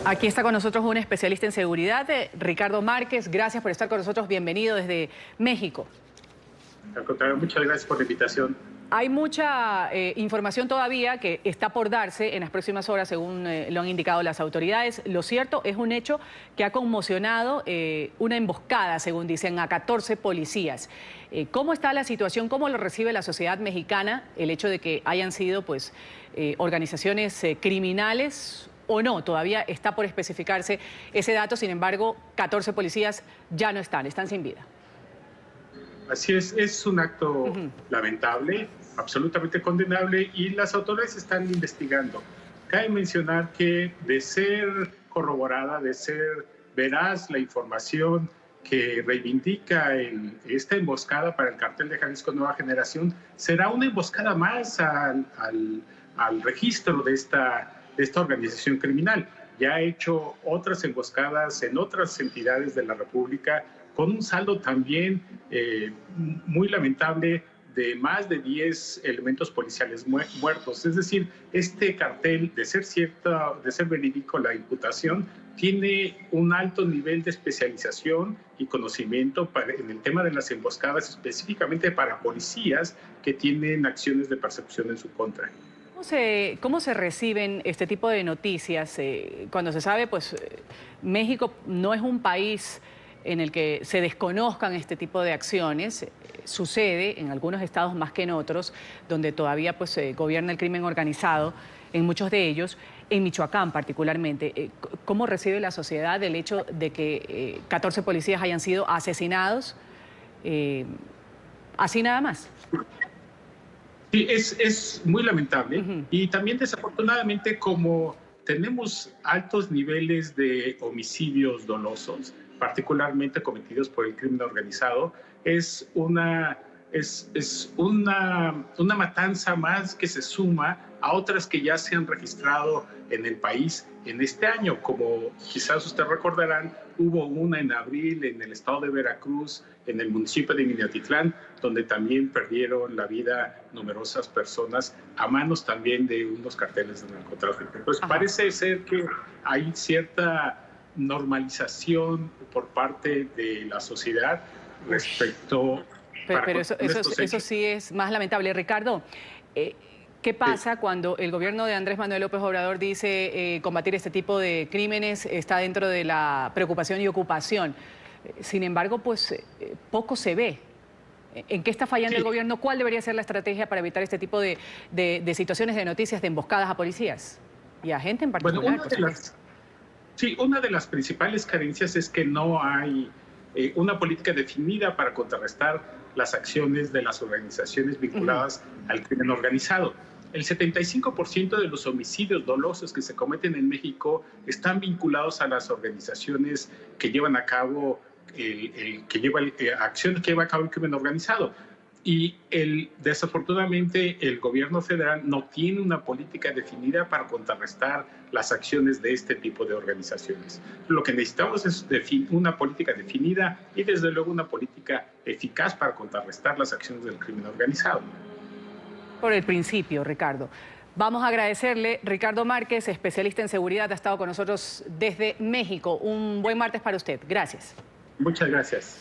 Aquí está con nosotros un especialista en seguridad, Ricardo Márquez. Gracias por estar con nosotros. Bienvenido desde México. Al contrario, muchas gracias por la invitación. Hay mucha información todavía que está por darse en las próximas horas, según lo han indicado las autoridades. Lo cierto es un hecho que ha conmocionado una emboscada, según dicen, a 14 policías. ¿Cómo está la situación? ¿Cómo lo recibe la sociedad mexicana el hecho de que hayan sido pues, organizaciones criminales o no? Todavía está por especificarse ese dato. Sin embargo, 14 policías ya no están sin vida. Así es un acto lamentable, absolutamente condenable, y las autoridades están investigando. Cabe mencionar que de ser corroborada, de ser veraz la información que reivindica esta emboscada para el Cártel de Jalisco Nueva Generación, será una emboscada más al registro de esta organización criminal. Ya ha hecho otras emboscadas en otras entidades de la República, con un saldo también muy lamentable de más de 10 elementos policiales muertos. Es decir, este cartel, de ser verídico la imputación, tiene un alto nivel de especialización y conocimiento en el tema de las emboscadas, específicamente para policías que tienen acciones de persecución en su contra. ¿Cómo se reciben este tipo de noticias? Cuando se sabe, pues México no es un país en el que se desconozcan este tipo de acciones. Sucede en algunos estados más que en otros, donde todavía pues, gobierna el crimen organizado, en muchos de ellos, en Michoacán particularmente. ¿Cómo recibe la sociedad el hecho de que 14 policías hayan sido asesinados así nada más? Sí, es muy lamentable. Y también desafortunadamente, como tenemos altos niveles de homicidios dolosos, particularmente cometidos por el crimen organizado, es una matanza más que se suma a otras que ya se han registrado en el país en este año. Como quizás ustedes recordarán, hubo una en abril en el estado de Veracruz, en el municipio de Minatitlán, donde también perdieron la vida numerosas personas a manos también de unos carteles de narcotráfico. Pues parece ser que hay cierta normalización por parte de la sociedad respecto... Pero eso sí es más lamentable. Ricardo, ¿qué pasa cuando el gobierno de Andrés Manuel López Obrador dice combatir este tipo de crímenes está dentro de la preocupación y ocupación? Sin embargo, pues poco se ve. ¿En qué está fallando el gobierno? ¿Cuál debería ser la estrategia para evitar este tipo de situaciones, de noticias, de emboscadas a policías y a gente en particular? Bueno, una de las principales carencias es que no hay una política definida para contrarrestar las acciones de las organizaciones vinculadas al crimen organizado. El 75% de los homicidios dolosos que se cometen en México están vinculados a las organizaciones que llevan a cabo acciones que lleva a cabo el crimen organizado. Y desafortunadamente el gobierno federal no tiene una política definida para contrarrestar las acciones de este tipo de organizaciones. Lo que necesitamos es una política definida y desde luego una política eficaz para contrarrestar las acciones del crimen organizado. Por el principio, Ricardo. Vamos a agradecerle, Ricardo Márquez, especialista en seguridad, ha estado con nosotros desde México. Un buen martes para usted. Gracias. Muchas gracias.